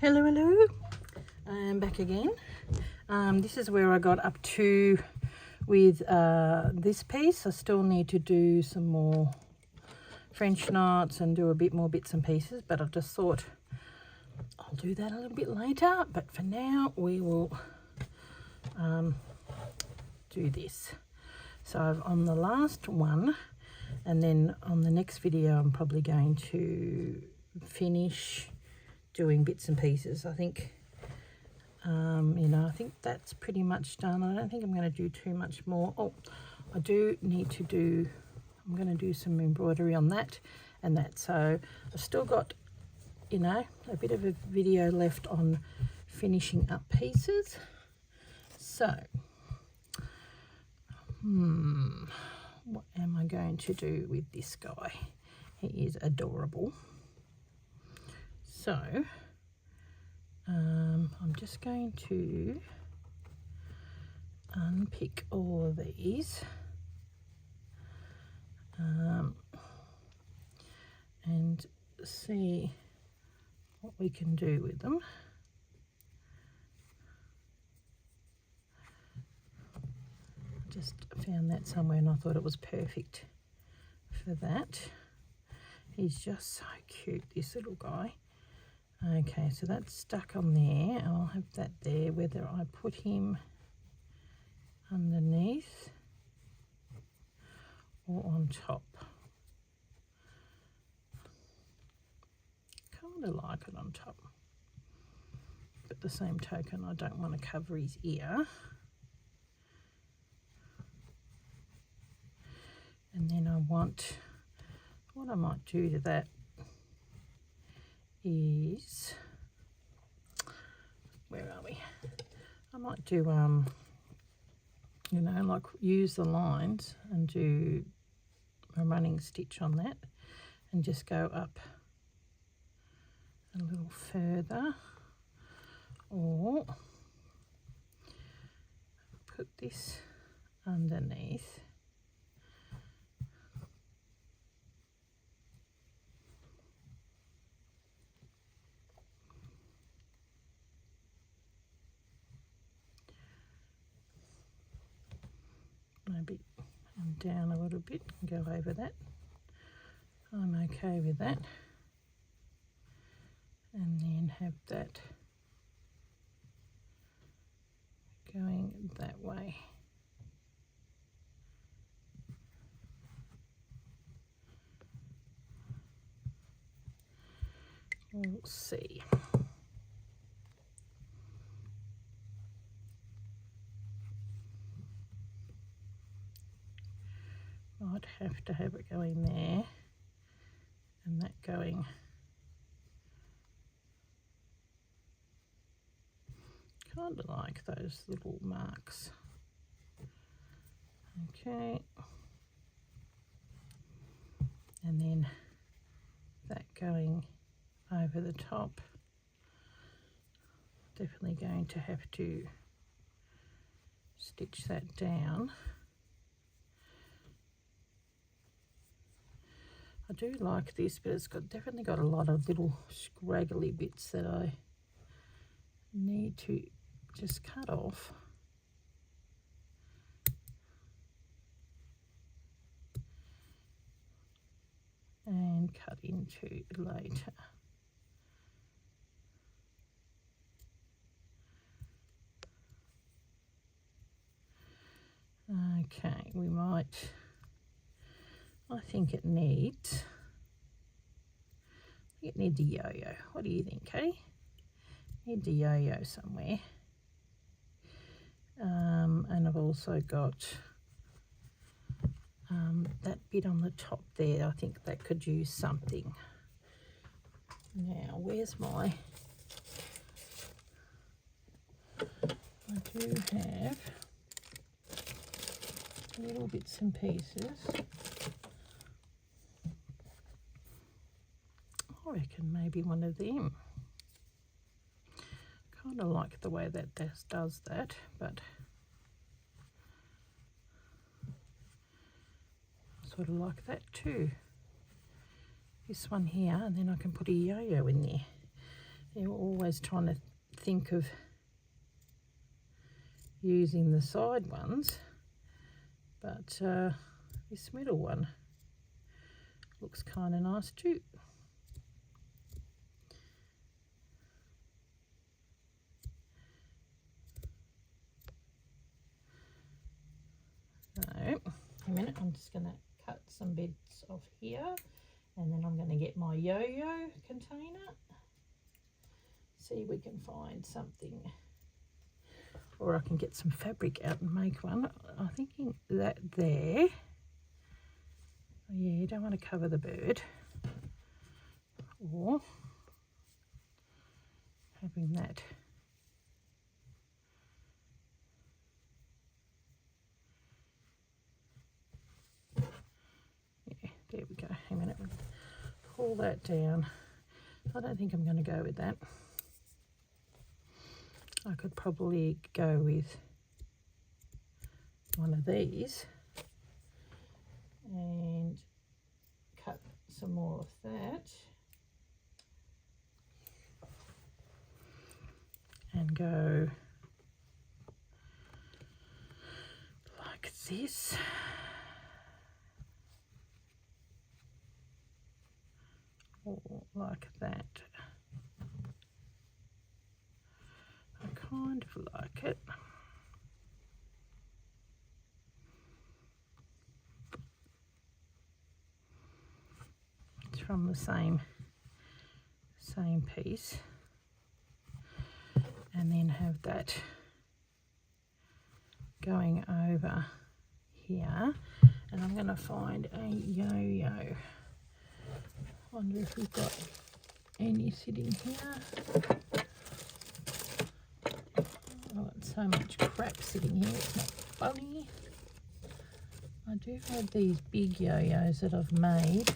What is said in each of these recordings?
Hello, I'm back again. This is where I got up to with this piece. I still need to do some more French knots and do a bit more bits and pieces, but I just thought I'll do that a little bit later. But for now we will do this. So I've on the last one, and then on the next video I'm probably going to finish doing bits and pieces. I think I think that's pretty much done. I don't think I'm going to do too much more. Oh, I do need to do, I'm going to do some embroidery on that and that. So I've still got, a bit of a video left on finishing up pieces. So what am I going to do with this guy? He is adorable. So I'm just going to unpick all of these and see what we can do with them. Just found that somewhere and I thought it was perfect for that. He's just so cute, this little guy. Okay, so that's stuck on there. I'll have that there, whether I put him underneath or on top. Kind of like it on top. But the same token, I don't want to cover his ear. And then I want, what I might do to that is, where are we? I might do, like use the lines and do a running stitch on that and just go up a little further, or put this underneath. Maybe down a little bit and go over that. I'm okay with that. And then have that going that way. We'll see. I'd have to have it going there and that going kind of like those little marks. Okay, and then that going over the top. Definitely going to have to stitch that down. I do like this, but it's definitely got a lot of little scraggly bits that I need to just cut off. And cut into later. Okay, we might, I think it needs a yo-yo. What do you think, Katie? Needs a yo-yo somewhere. And I've also got that bit on the top there. I think that could use something. Now, where's my, I do have little bits and pieces. I reckon maybe one of them. Kind of like the way that does that, but sort of like that too. This one here, and then I can put a yo-yo in there. You're always trying to think of using the side ones, but this middle one looks kind of nice too. So, a minute, I'm just going to cut some bits off here, and then I'm going to get my yo-yo container, see if we can find something, or I can get some fabric out and make one. I'm thinking that there, yeah, you don't want to cover the bird, or having that. Yeah, there we go. A minute, pull that down. I don't think I'm going to go with that. I could probably go with one of these and cut some more of that and go like this. Or like that. I kind of like it. It's from the same piece. And then have that going over here. And I'm going to find a yo-yo. Wonder if we've got any sitting here. Oh, it's so much crap sitting here, it's not funny. I do have these big yo-yos that I've made,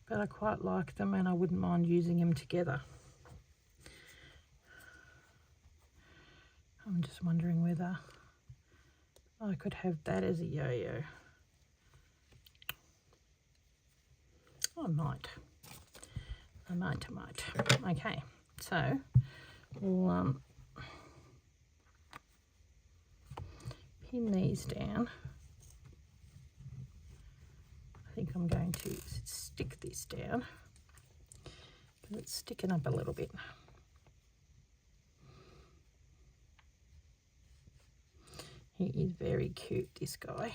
but I quite like them and I wouldn't mind using them together. I'm just wondering whether I could have that as a yo-yo. I might. Okay, so we'll pin these down. I think I'm going to stick this down because it's sticking up a little bit. He is very cute, this guy.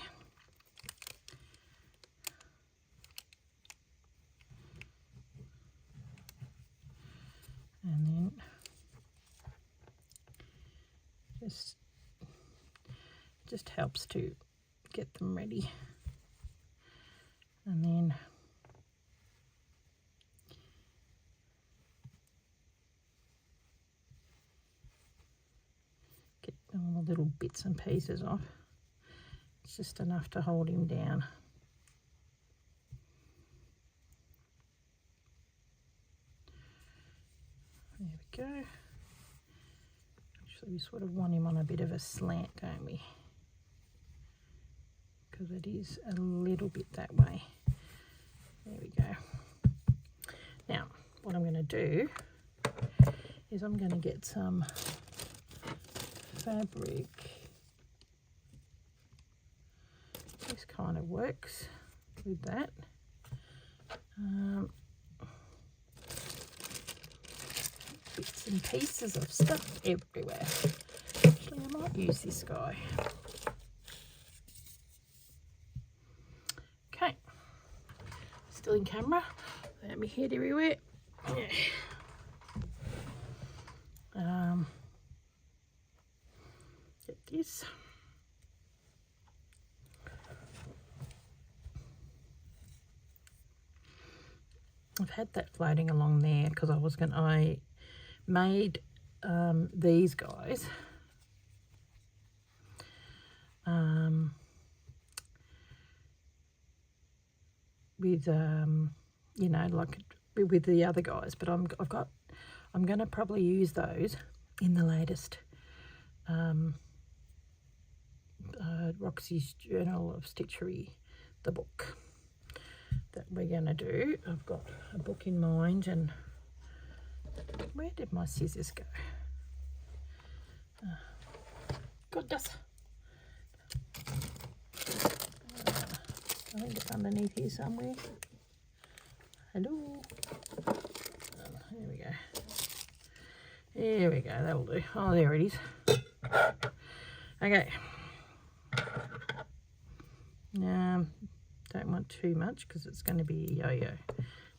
And then just helps to get them ready. And then get all the little bits and pieces off. It's just enough to hold him down. There we go. Actually, we sort of want him on a bit of a slant, don't we? Because it is a little bit that way. There we go. Now, what I'm going to do is I'm going to get some fabric. This kind of works with that. Bits and pieces of stuff everywhere. Actually, I might use this guy. Okay, still in camera. Let me head everywhere. Yeah. Get this. I've had that floating along there because I made these guys with you know, like with the other guys, but I'm going to probably use those in the latest Roxy's Journal of Stitchery, the book that we're going to do. I've got a book in mind, and where did my scissors go? Goodness. I think it's underneath here somewhere. Hello. There we go. There we go, that'll do. Oh, there it is. Okay. Don't want too much because it's going to be a yo-yo.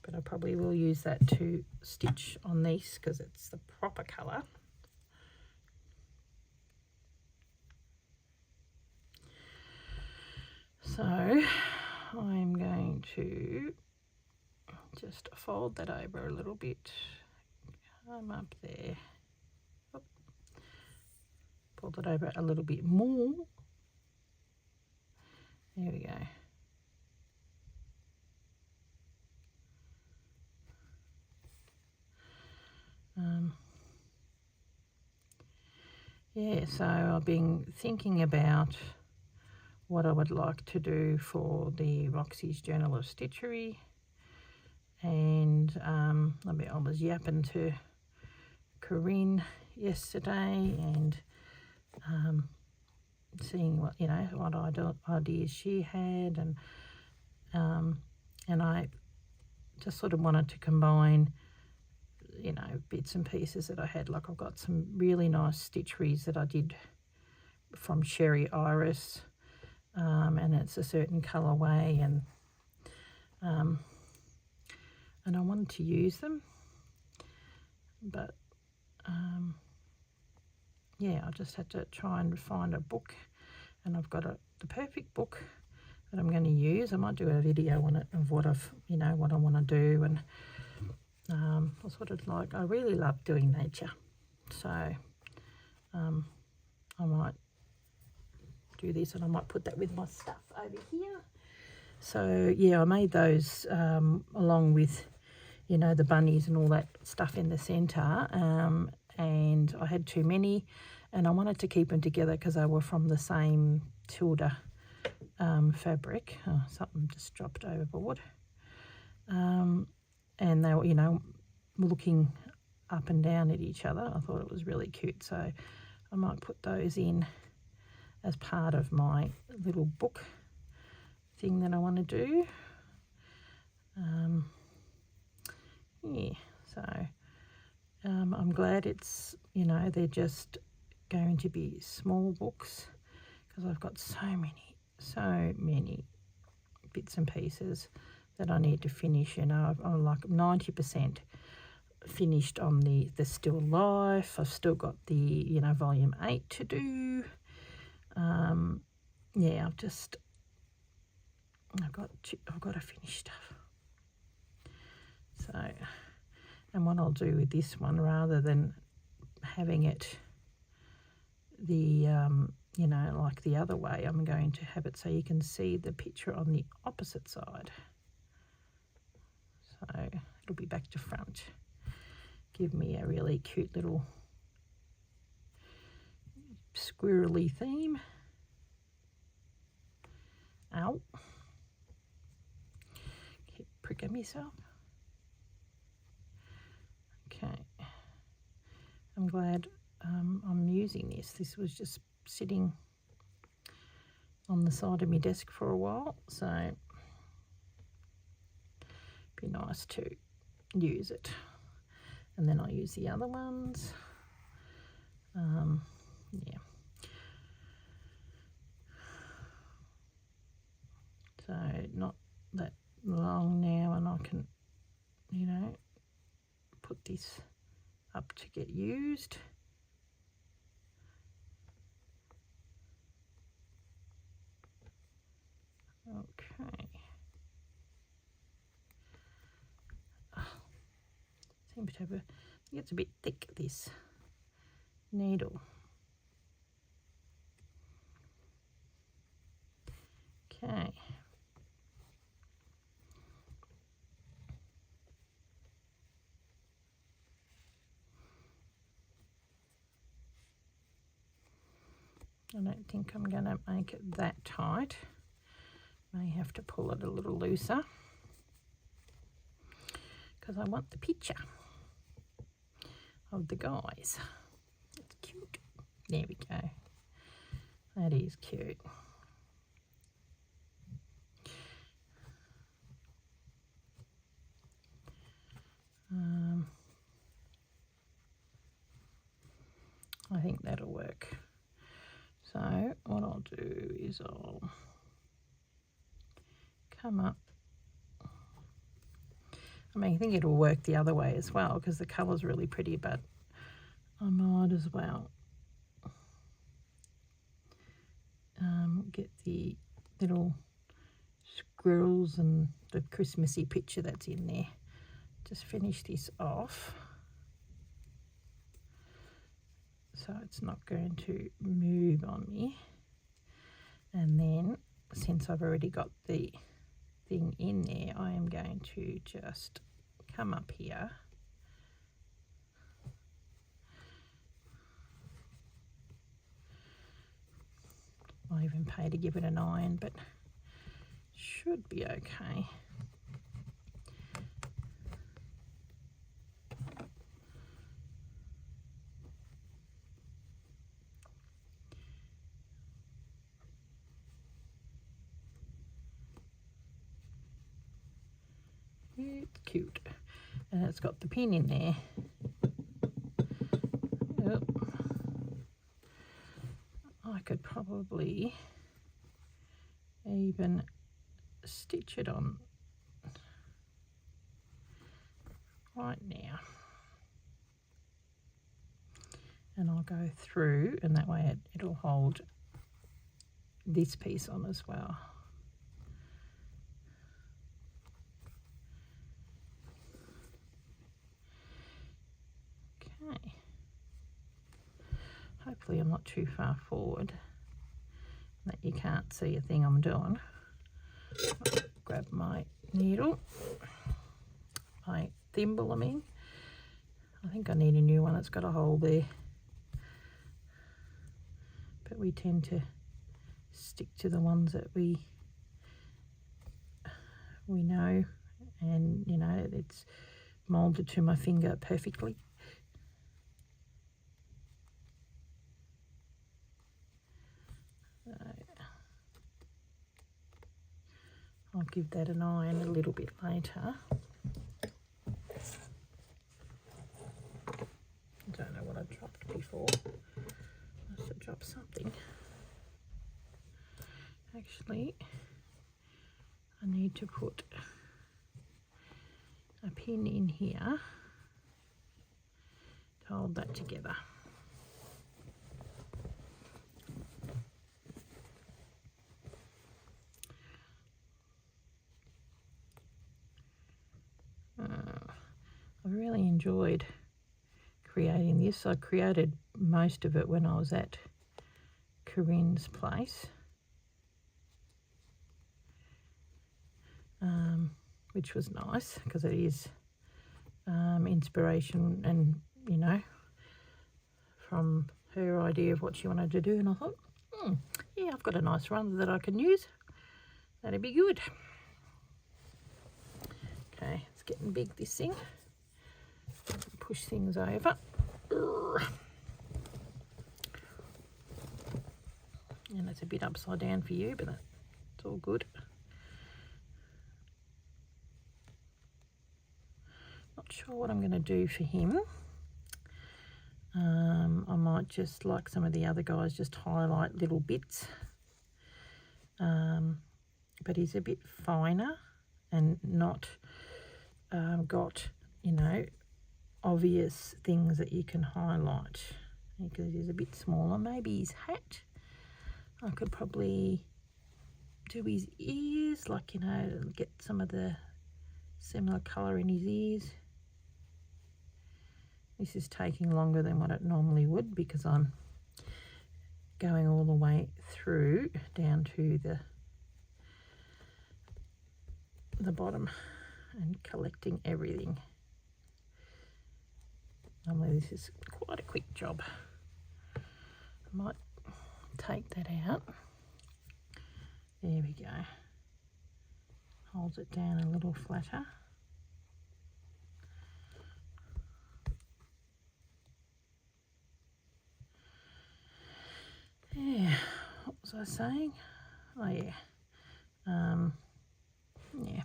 But I probably will use that to stitch on these because it's the proper colour. So I'm going to just fold that over a little bit. Come up there. Oop. Fold it over a little bit more. There we go. Yeah, so I've been thinking about what I would like to do for the Roxy's Journal of Stitchery, and I was yapping to Corrine yesterday and seeing what ideas she had, and I just sort of wanted to combine bits and pieces that I had. Like I've got some really nice stitcheries that I did from Sherry Iris, and it's a certain colourway, and I wanted to use them, but yeah, I just had to try and find a book, and I've got the perfect book that I'm going to use. I might do a video on it of what I want to do, and I sort of I really love doing nature, so I might do this, and I might put that with my stuff over here. So yeah, I made those along with the bunnies and all that stuff in the centre, and I had too many, and I wanted to keep them together because they were from the same Tilda fabric. Oh, something just dropped overboard. And they were, looking up and down at each other. I thought it was really cute, so I might put those in as part of my little book thing that I want to do. Yeah, so I'm glad it's, they're just going to be small books because I've got so many bits and pieces that I need to finish. I'm like 90% finished on the Still Life. I've still got the, volume 8 to do. Yeah, I've got to finish stuff. So, and what I'll do with this one, rather than having it like the other way, I'm going to have it so you can see the picture on the opposite side. So it'll be back to front. Give me a really cute little squirrely theme. Ow. Keep pricking myself. Okay. I'm glad I'm using this. This was just sitting on the side of my desk for a while, so it'd be nice to use it. And then I'll use the other ones. Yeah. So not that long now, and I can, put this up to get used. Okay. Seems to have it gets a bit thick, this needle. Okay. I don't think I'm going to make it that tight. May have to pull it a little looser. because I want the picture of the guys. It's cute. There we go. That is cute. I think that'll work. So what I'll do is I'll come up. I mean, I think it'll work the other way as well because the colour's really pretty, but I might as well get the little squirrels and the Christmassy picture that's in there. Just finish this off so it's not going to move on me. And then since I've already got the thing in there, I am going to just come up here I'll even pay to give it an iron, but should be okay. It's cute, and it's got the pin in there. Yep. I could probably even stitch it on right now, and I'll go through, and that way it'll hold this piece on as well. Okay, hopefully I'm not too far forward that you can't see a thing I'm doing. I'll grab my needle, my thimble, I think I need a new one that's got a hole there, but we tend to stick to the ones that we know, and you know, it's molded to my finger perfectly. I'll give that an iron a little bit later. I don't know what I dropped before. I must have dropped something. Actually, I need to put a pin in here to hold that together. I really enjoyed creating this. I created most of it when I was at Corrine's place, which was nice because it is inspiration, and you know, from her idea of what she wanted to do, and I thought, yeah, I've got a nice run that I can use. That'd be good. Okay, it's getting big, this thing. Push things over. And it's a bit upside down for you, but that's all good. Not sure what I'm going to do for him. I might just, like some of the other guys, just highlight little bits. But he's a bit finer and not got, you know, obvious things that you can highlight, because he's a bit smaller. Maybe his hat, I could probably do his ears, like, you know, get some of the similar colour in his ears. This is taking longer than what it normally would because I'm going all the way through down to the bottom and collecting everything. Normally this is quite a quick job. I might take that out. There we go. Holds it down a little flatter. I saying? Oh yeah. Yeah.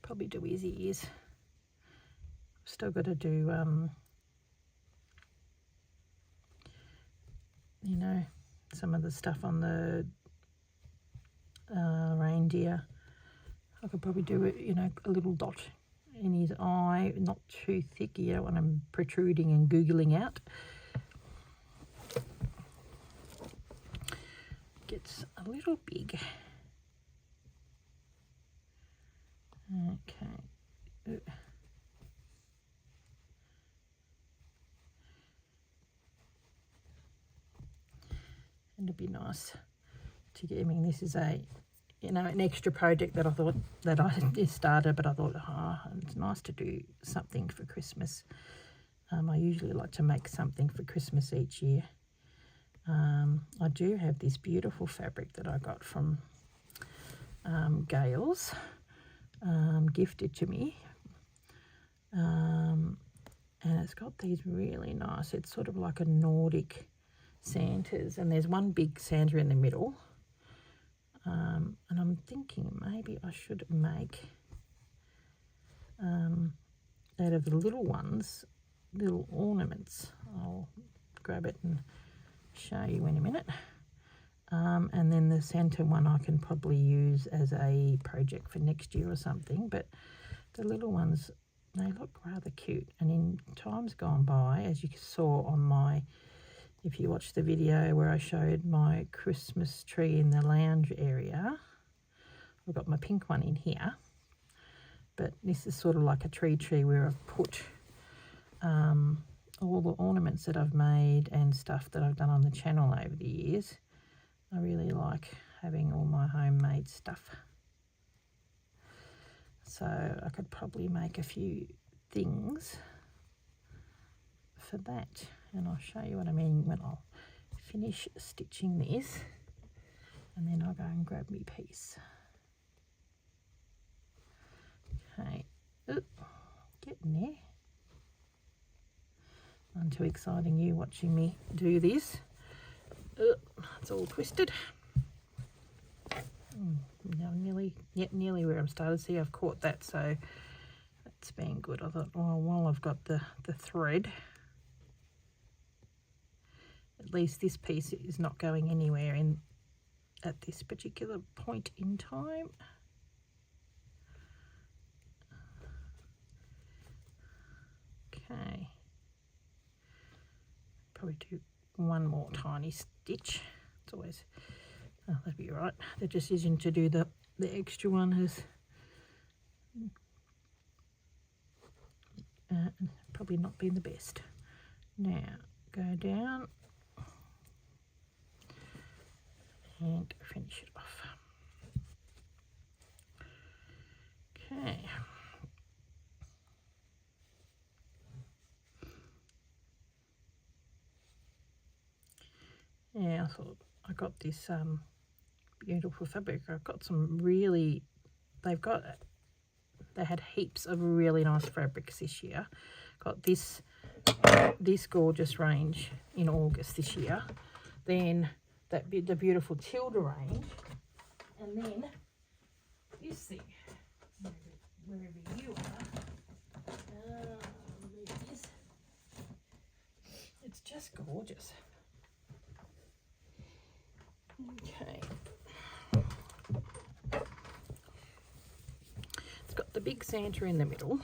Probably do his ears. Still got to do, you know, some of the stuff on the reindeer. I could probably do it, you know, a little dot in his eye, not too thick. You don't want him protruding and googling out. Gets a little big. Okay. And it'd be nice to get, I mean, this is a, you know, an extra project that I thought that I just started, but I thought, it's nice to do something for Christmas. I usually like to make something for Christmas each year. I do have this beautiful fabric that I got from Gail's, gifted to me. And it's got these really nice, it's sort of like a Nordic Santas, and there's one big Santa in the middle. And I'm thinking maybe I should make, out of the little ones, little ornaments. I'll grab it and show you in a minute. And then the Santa one I can probably use as a project for next year or something, but the little ones, they look rather cute. And in times gone by, as you saw on my, if you watched the video where I showed my Christmas tree in the lounge area, I've got my pink one in here, but this is sort of like a tree where I've put all the ornaments that I've made and stuff that I've done on the channel over the years. I really like having all my homemade stuff. So I could probably make a few things for that, and I'll show you what I mean when I'll finish stitching this, and then I'll go and grab me piece. Okay, getting there. Not too exciting you watching me do this. It's all twisted. Now nearly where I'm started. See, I've caught that, so that's been good. I thought, well, while I've got the thread, at least this piece is not going anywhere in at this particular point in time. Okay, probably do one more tiny stitch. It's always, oh, that'd be right. The decision to do the extra one has probably not been the best. Now go down and finish it off. Okay. Yeah, I thought I got this beautiful fabric. I've got some really, they had heaps of really nice fabrics this year. Got this gorgeous range in August this year. Then the beautiful Tilda range, and then this thing, wherever you are. There it is. It's just gorgeous. Okay. It's got the big Santa in the middle,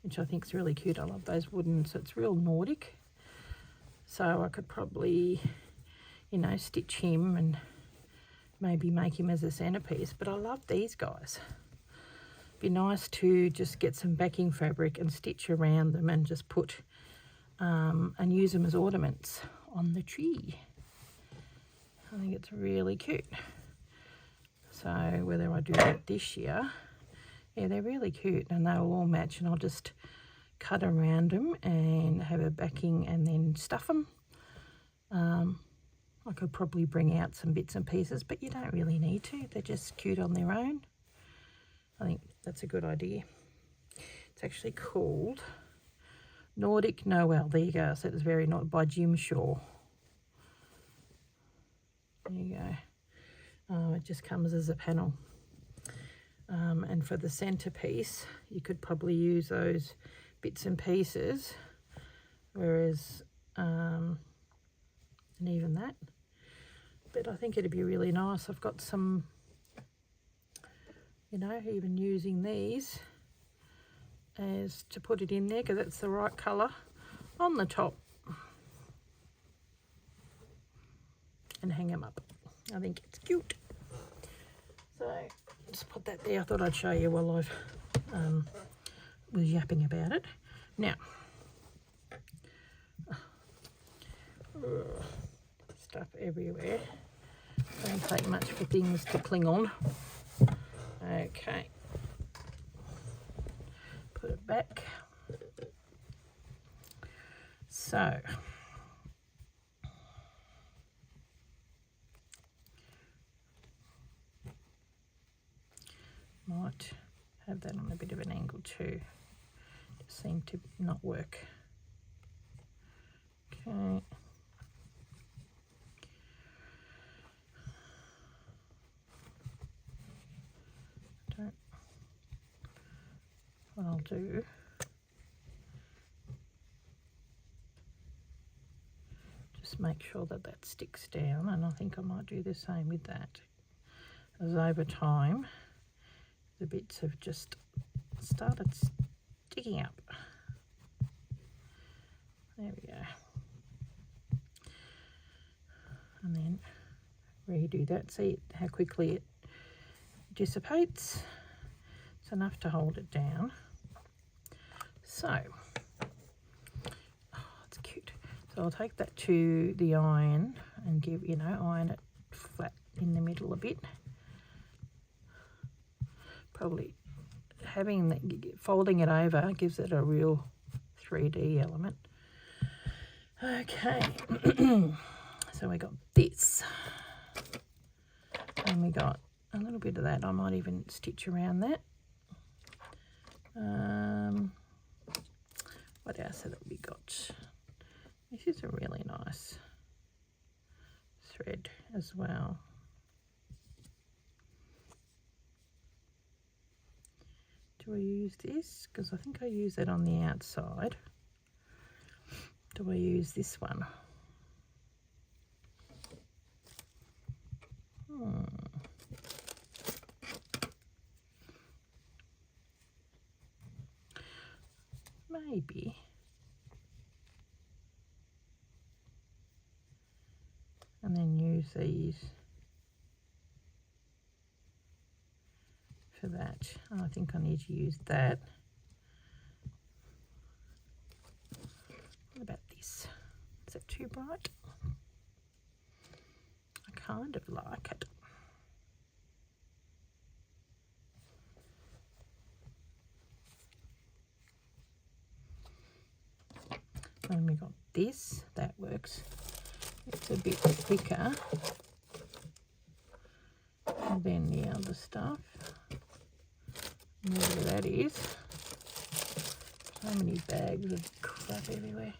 which I think is really cute. I love those wooden, so it's real Nordic. So I could probably, you know, stitch him and maybe make him as a centerpiece. But I love these guys. Be nice to just get some backing fabric and stitch around them and just put and use them as ornaments on the tree. I think it's really cute. So whether I do that this year, yeah, they're really cute and they'll all match, and I'll just cut around them and have a backing and then stuff them. I could probably bring out some bits and pieces, but you don't really need to. They're just cute on their own. I think that's a good idea. It's actually called Nordic Noel. There you go. So it's very not by Jim Shaw. There you go. Oh, it just comes as a panel. And for the centerpiece, you could probably use those bits and pieces, whereas, and even that. But I think it'd be really nice. I've got some, you know, even using these as to put it in there because that's the right colour on the top. And hang them up. I think it's cute. So just put that there. I thought I'd show you while I've was yapping about it. Now, stuff everywhere. Don't take much for things to cling on. Okay. Put it back. So, might have that on a bit of an angle too. Just seemed to not work. Okay. What I'll do, just make sure that that sticks down, and I think I might do the same with that, as over time the bits have just started sticking up. There we go. And then redo that. See how quickly it dissipates. It's enough to hold it down. So, oh, it's cute. So I'll take that to the iron and give, you know, iron it flat in the middle a bit. Probably having that, folding it over gives it a real 3D element. Okay, so we got this, and we got a little bit of that. I might even stitch around that. What else have we got? This is a really nice thread as well. Do I use this? Because I think I use that on the outside. Do I use this one? Maybe. And then use these for that. Oh, I think I need to use that. What about this? Is that too bright? I kind of like it. And we got this, that works. It's a bit thicker than the other stuff. Whatever that is. So many bags of crap everywhere.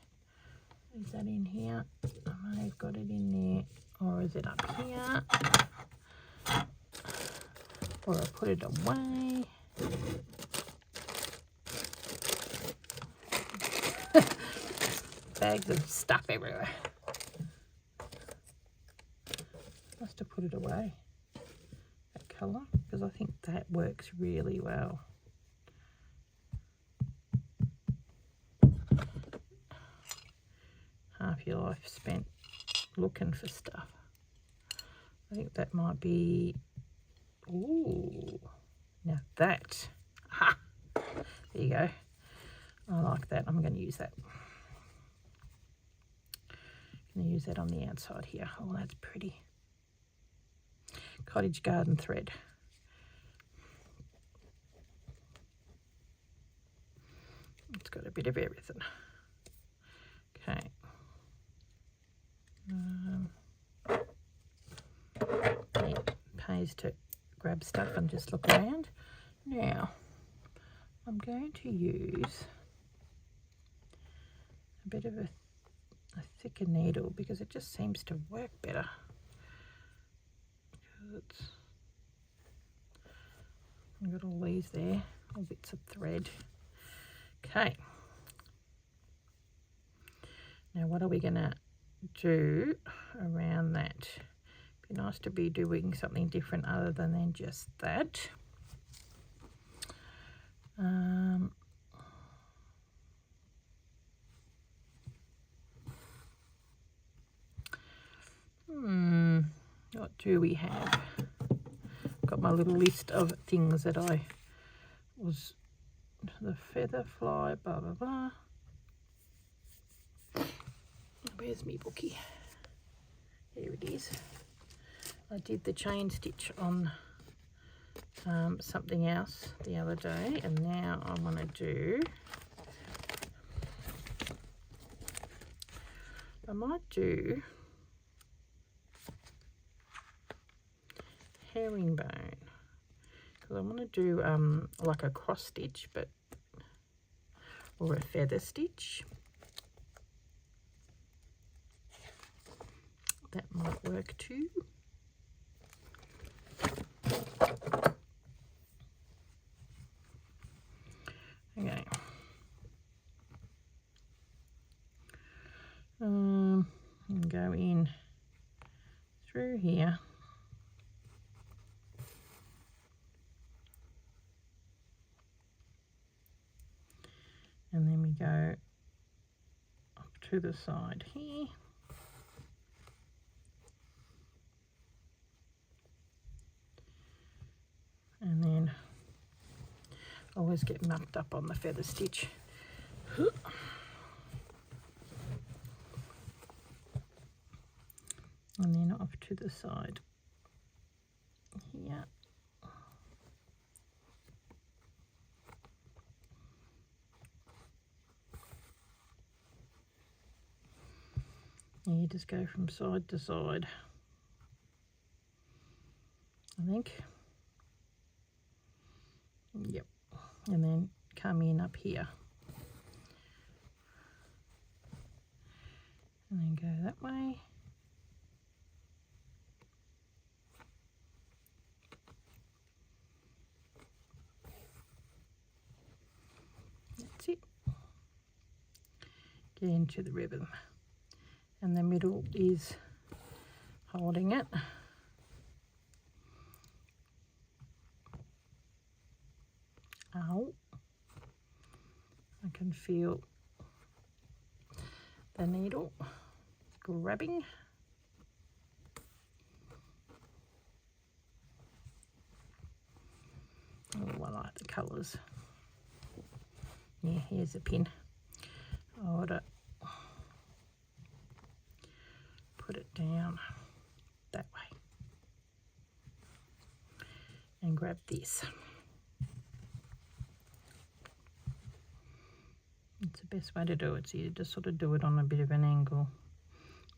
Is that in here? I may have got it in there. Or is it up here? Or I put it away. Bags of stuff everywhere. Must have put it away, that colour, because I think that works really well. Half your life spent looking for stuff. I think that might be, ooh, now that, ha, there you go. I like that, I'm going to use that. Use that on the outside here. Oh, that's pretty. Cottage garden thread. It's got a bit of everything. Okay. It pays to grab stuff and just look around. Now, I'm going to use a bit of a thicker needle because it just seems to work better. I've got all these there, all bits of thread. Okay. Now what are we going to do around that? Be nice to be doing something different other than just that. What do we have? Got my little list of things that I was, the feather fly, blah blah blah. Where's me bookie? Here it is. I did the chain stitch on something else the other day, and now I want to do, I might do herringbone, because I want to do like a cross stitch, but, or a feather stitch. That might work too. Okay. And go in through here. And then we go up to the side here. And then I always get mucked up on the feather stitch. And then off to the side here. And you just go from side to side, I think. Yep. And then come in up here. And then go that way. That's it. Get into the ribbon. And the middle is holding it. Ow. I can feel the needle grabbing. Oh, I like the colours. Yeah, here's a pin. I ought to put it down that way and grab this. It's the best way to do it, so you just sort of do it on a bit of an angle.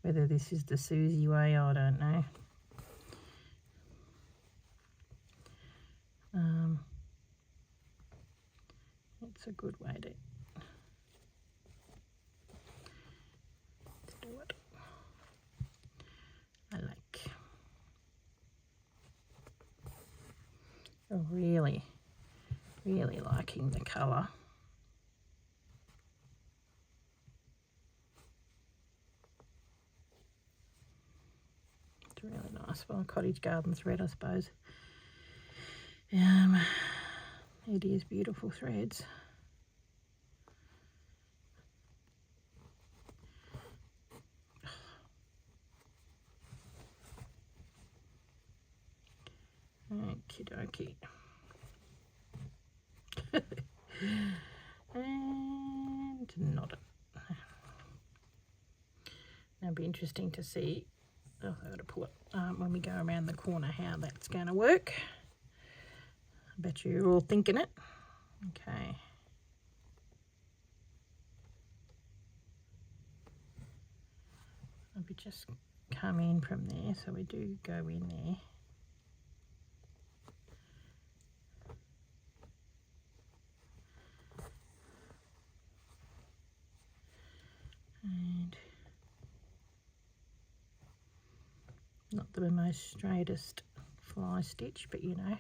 Whether this is the Susie way, I don't know. It's a good way to do it. I like. I'm really liking the colour. It's really nice. Well, cottage garden thread, I suppose. It is beautiful threads. Okie dokie. And not it. Now it'll be interesting to see, I've got to pull it when we go around the corner, how that's going to work. I bet you're all thinking it. Okay. I'll be just come in from there, so we do go in there. And not the most straightest fly stitch, but you know.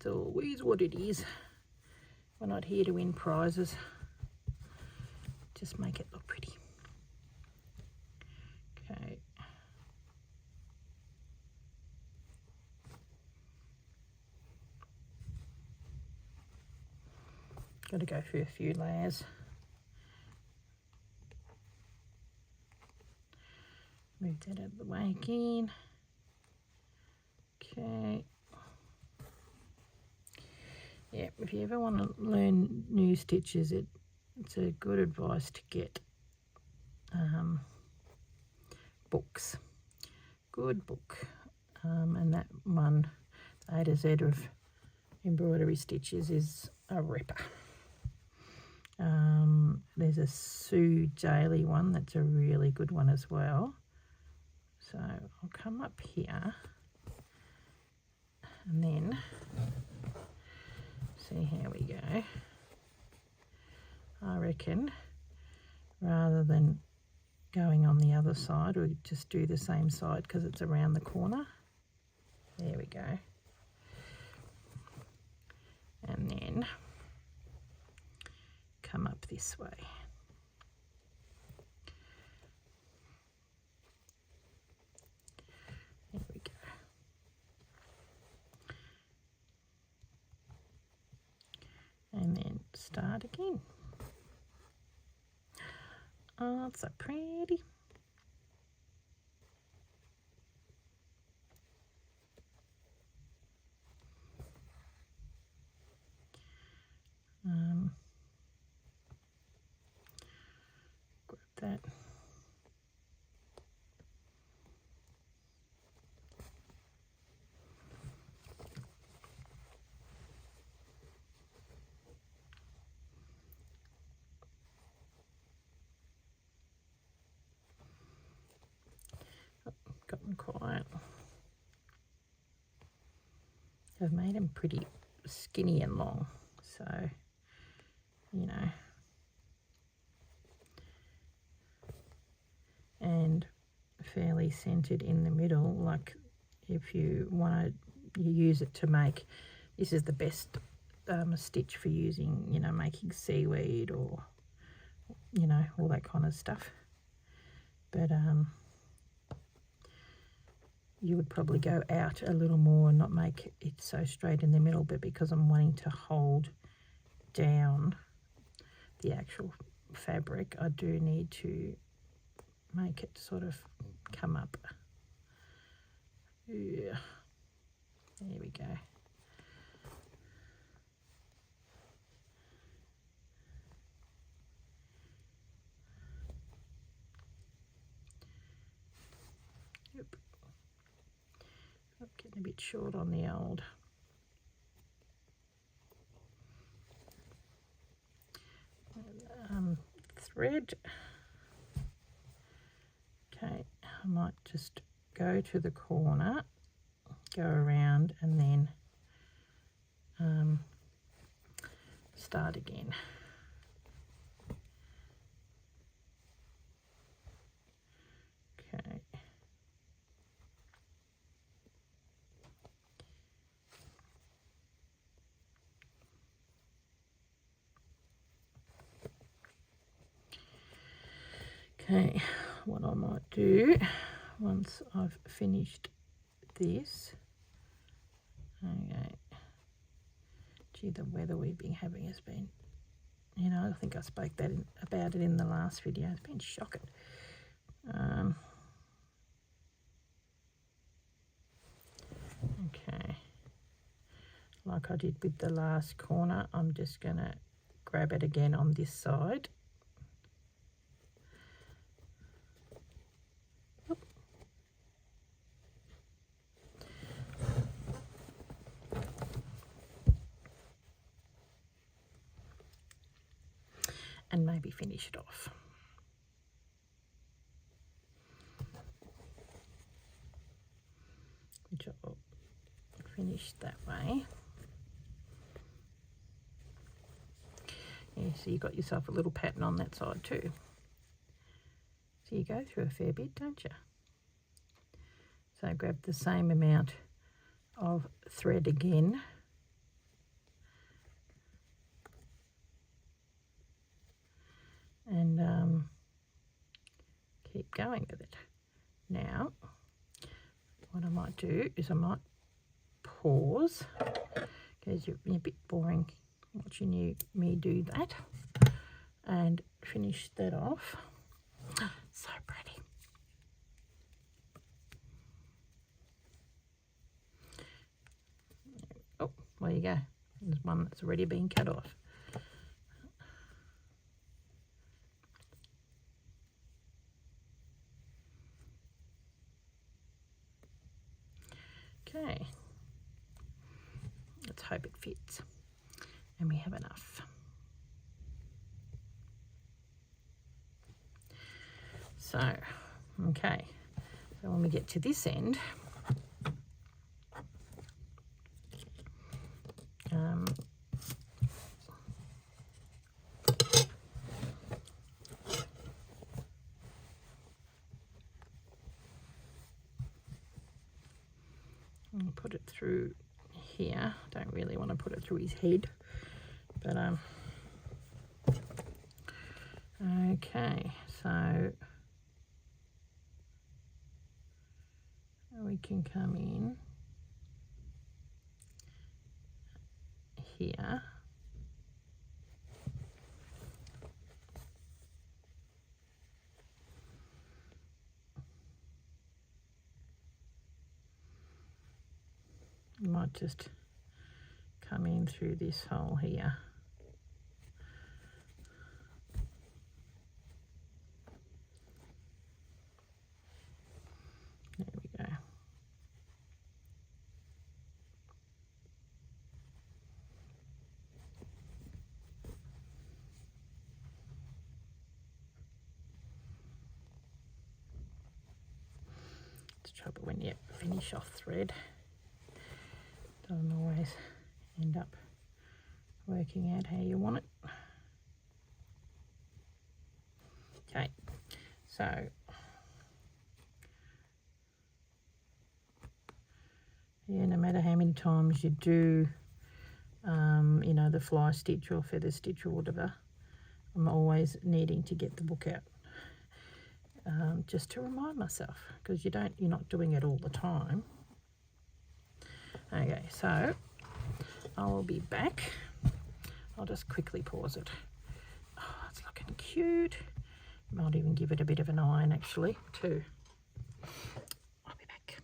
It's always what it is. We're not here to win prizes. Just make it look pretty. Okay. Got to go through a few layers. Move that out of the way again. Okay. Yeah, if you ever want to learn new stitches, it's a good advice to get books. Good book. And that one, A to Z of embroidery stitches, is a ripper. There's a Sue Daly one that's a really good one as well. So I'll come up here and then see how we go. I reckon rather than going on the other side, we just do the same side because it's around the corner. There we go. And then come up this way. There we go. And then start again. Oh, it's so pretty. Grab that. Gotten quiet. I've made them pretty skinny and long, so you know, and fairly centered in the middle. Like if you want to, you use it to make, this is the best stitch for using, you know, making seaweed or, you know, all that kind of stuff. But you would probably go out a little more and not make it so straight in the middle, but because I'm wanting to hold down the actual fabric, I do need to make it sort of come up. Yeah, there we go. Yep. I'm getting a bit short on the old. Thread. Okay, I might just go to the corner, go around, and then start again. Okay. Okay, what I might do once I've finished this, okay, gee, the weather we've been having has been, you know, I think I spoke about it in the last video. It's been shocking. Okay, like I did with the last corner, I'm just going to grab it again on this side. And maybe finish it off. Which I'll finish that way. Yeah, so you got yourself a little pattern on that side too. So you go through a fair bit, don't you? So grab the same amount of thread again Now, what I might do is I might pause, because you're a bit boring watching me do that, and finish that off. So pretty. Oh, there you go. There's one that's already been cut off. Okay. Let's hope it fits. And we have enough. So, okay. So when we get to this end, I'll put it through here. Don't really want to put it through his head, but okay, so we can come in here. You might just come in through this hole here. There we go. It's trouble when you finish off thread. Doesn't always end up working out how you want it. Okay, so yeah, no matter how many times you do, you know, the fly stitch or feather stitch or whatever, I'm always needing to get the book out, just to remind myself, because you're not doing it all the time. Okay, so I will be back. I'll just quickly pause it. Oh, it's looking cute. Might even give it a bit of an iron actually too. I'll be back.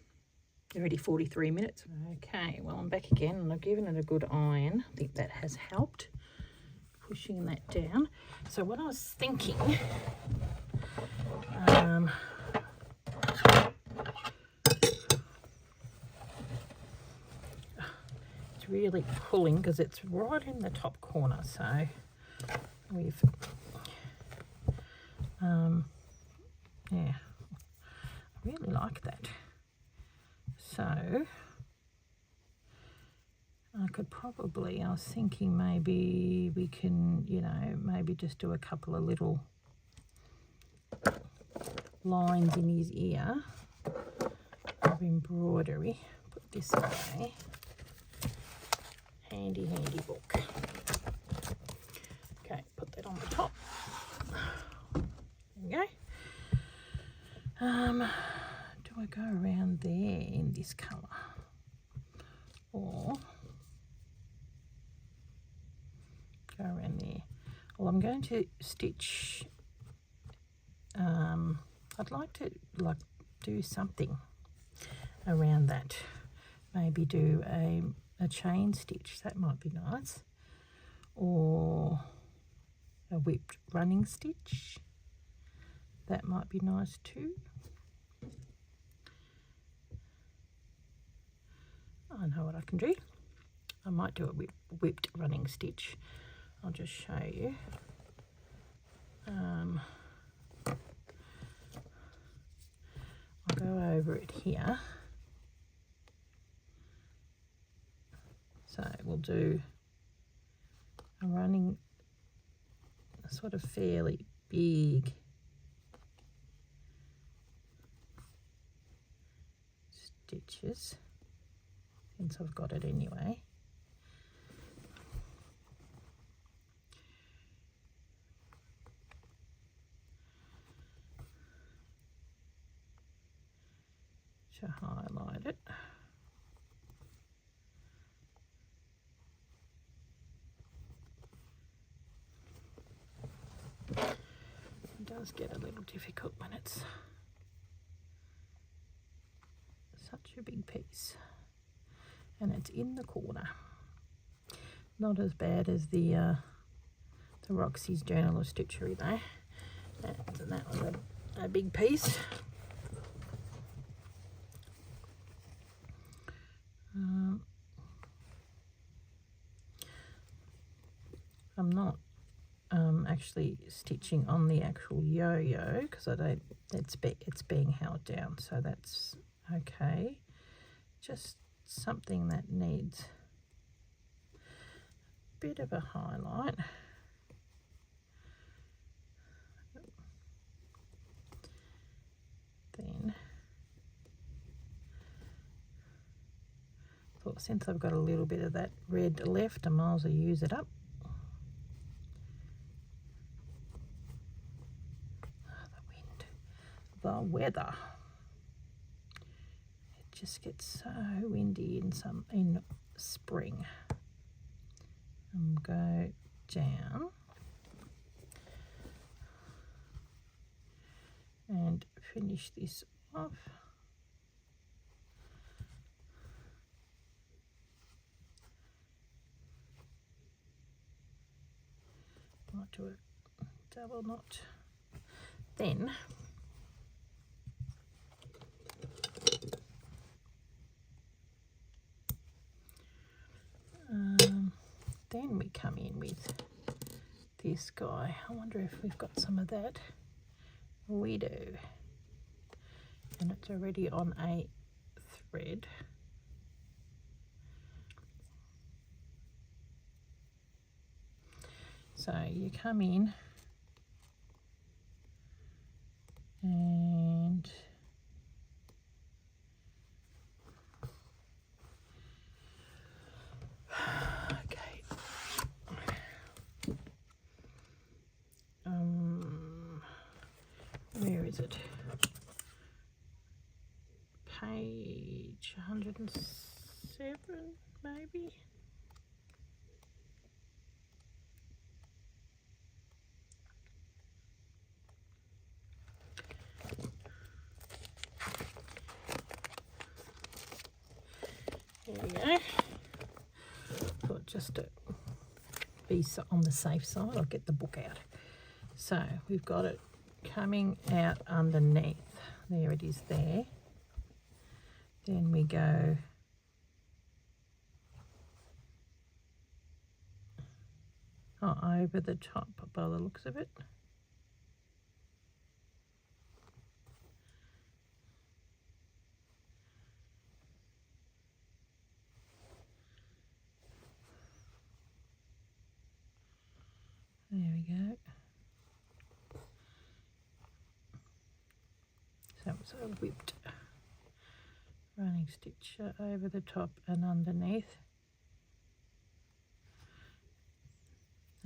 Already 43 minutes. Okay, well I'm back again and I've given it a good iron. I think that has helped, pushing that down. So what I was thinking, it's really pulling because it's right in the top corner, so we've yeah, I really like that. So I could probably, I was thinking maybe we can, you know, maybe just do a couple of little lines in his ear of embroidery. Put this away. Handy book. Okay, put that on the top. There we go. Do I go around there in this colour, or go around there? Well, I'm going to stitch. I'd like to do something around that. Maybe do a chain stitch. That might be nice, or a whipped running stitch. That might be nice too. I know what I can do. I might do a whipped running stitch. I'll just show you. I'll go over it here. So we'll do a running, a sort of fairly big stitches, since I've got it anyway. to highlight it. It does get a little difficult when it's such a big piece and it's in the corner. Not as bad as the Roxy's Journal of Stitchery though. And that was a big piece. I'm not actually stitching on the actual yo-yo because I don't. It's being held down, so that's okay. Just something that needs a bit of a highlight. Then, thought since I've got a little bit of that red left, I might as well use it up. The weather, it just gets so windy in spring. And go down and finish this off. Might do a double knot. Then we come in with this guy. I wonder if we've got some of that. We do. And it's already on a thread. So you come in and where is it? Page 107 maybe? There we go. Thought just to be on the safe side, I'll get the book out. So we've got it coming out underneath. There it is there. Then we go over the top by the looks of it. There we go. So it's a whipped running stitch over the top and underneath.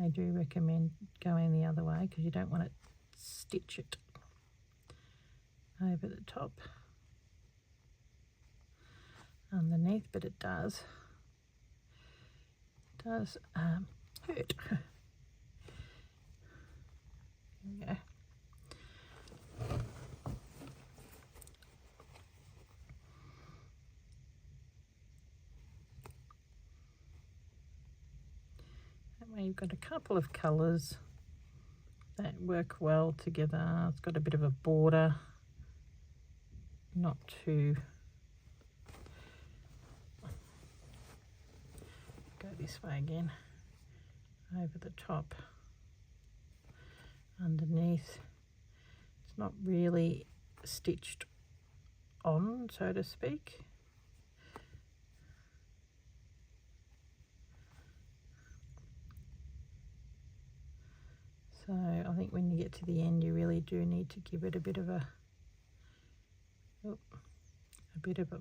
I do recommend going the other way because you don't want to stitch it over the top underneath, but it does hurt. There we go. You've got a couple of colours that work well together. It's got a bit of a border, not too. Go this way again, over the top, underneath. It's not really stitched on, so to speak. So I think when you get to the end, you really do need to give it a bit of a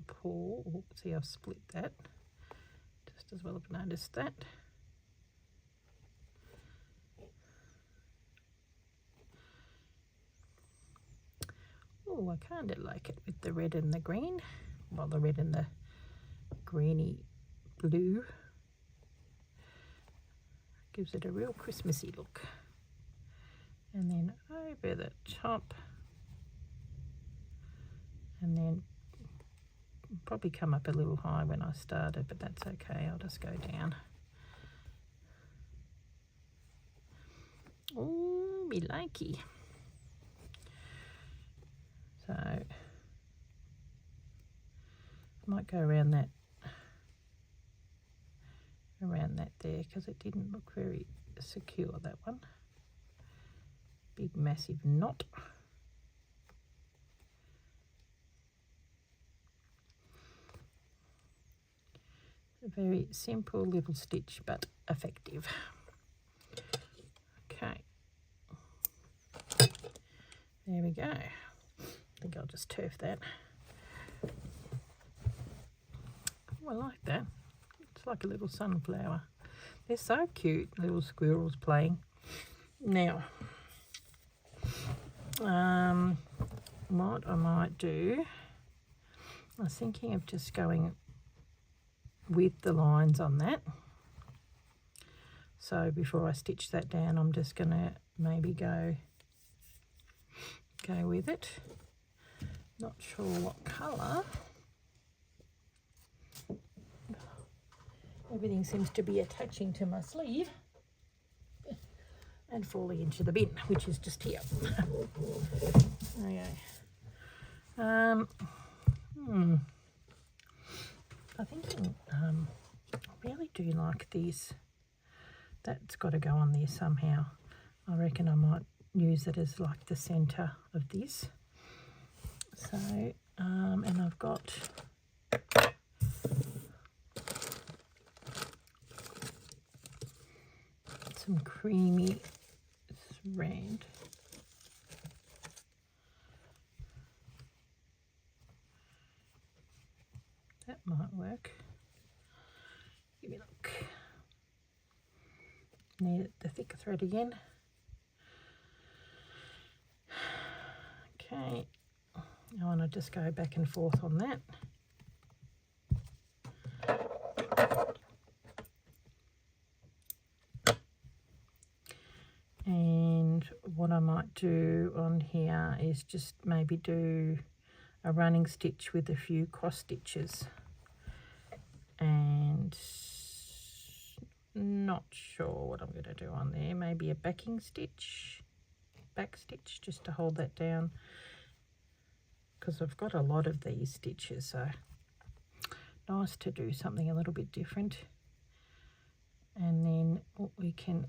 pull. Oh, see, I've split that. Just as well have noticed that. Oh, I kind of like it with the red and the green. Well, the red and the greeny blue. Gives it a real Christmassy look. And then over the top. And then probably come up a little high when I started, but that's okay. I'll just go down. Oh, me likey. So I might go around that there, because it didn't look very secure, that one. Big massive knot. A very simple little stitch, but effective. Okay, there we go. I think I'll just turf that. Oh, I like that. It's like a little sunflower. They're so cute, little squirrels playing. Now, what I might do, I was thinking of just going with the lines on that. So before I stitch that down, I'm just going to maybe go with it. Not sure what colour. Everything seems to be attaching to my sleeve and falling into the bin, which is just here. Okay. I'm thinking, I really do like these. That's got to go on there somehow. I reckon I might use it as like the centre of this. So, and I've got some creamy thread. That might work. Give me a look. Need the thicker thread again. Okay, I want to just go back and forth on that. And what I might do on here is just maybe do a running stitch with a few cross stitches, and not sure what I'm going to do on there. Maybe a back stitch just to hold that down, because I've got a lot of these stitches, so nice to do something a little bit different. And then what we can,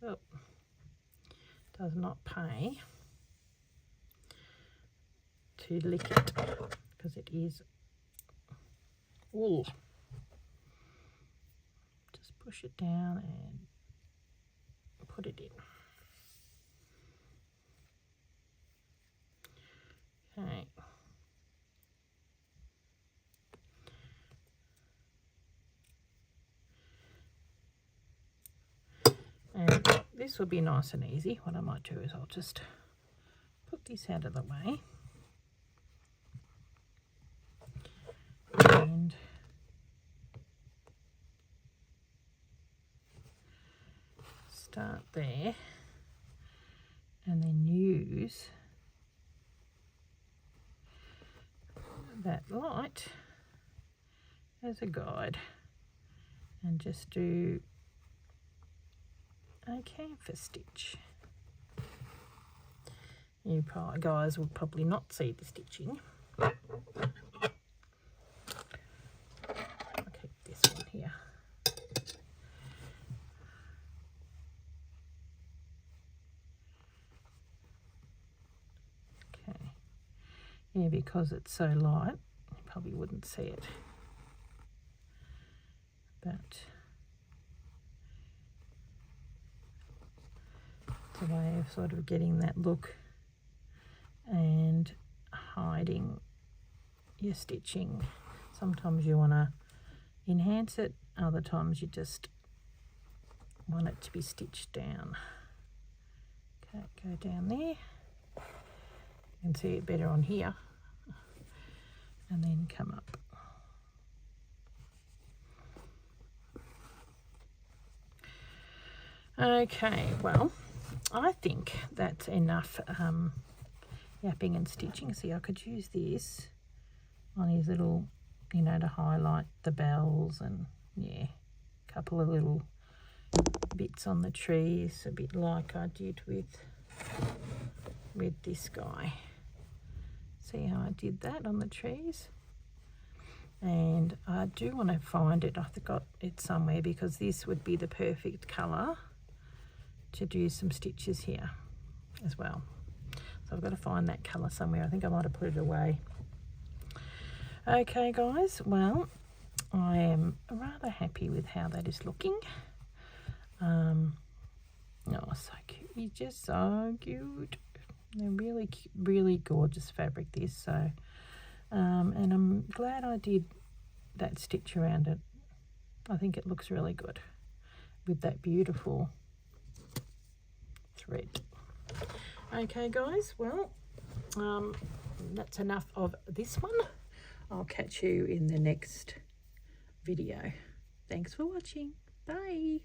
oh, does not pay to lick it because it is wool. Just push it down and put it in. Okay. And this will be nice and easy. What I might do is I'll just put this out of the way. And start there. And then use that light as a guide. And just do a canvas stitch. You guys will probably not see the stitching. I'll keep this one here. Okay. Yeah, because it's so light, you probably wouldn't see it. But it's a way of sort of getting that look and hiding your stitching. Sometimes you want to enhance it, other times you just want it to be stitched down. Okay, go down there. You can see it better on here. And then come up. Okay, well, I think that's enough yapping and stitching. See, I could use this on his little, you know, to highlight the bells, and yeah, a couple of little bits on the trees, a bit like I did with this guy. See how I did that on the trees? And I do want to find it. I forgot it somewhere, because this would be the perfect colour to do some stitches here as well. So I've got to find that colour somewhere. I think I might have put it away. Okay guys, well, I am rather happy with how that is looking. Oh, so cute. He's just so cute. They're really, really gorgeous fabric, this. So, and I'm glad I did that stitch around it. I think it looks really good with that beautiful thread. Okay guys, well, that's enough of this one. I'll catch you in the next video. Thanks for watching. Bye.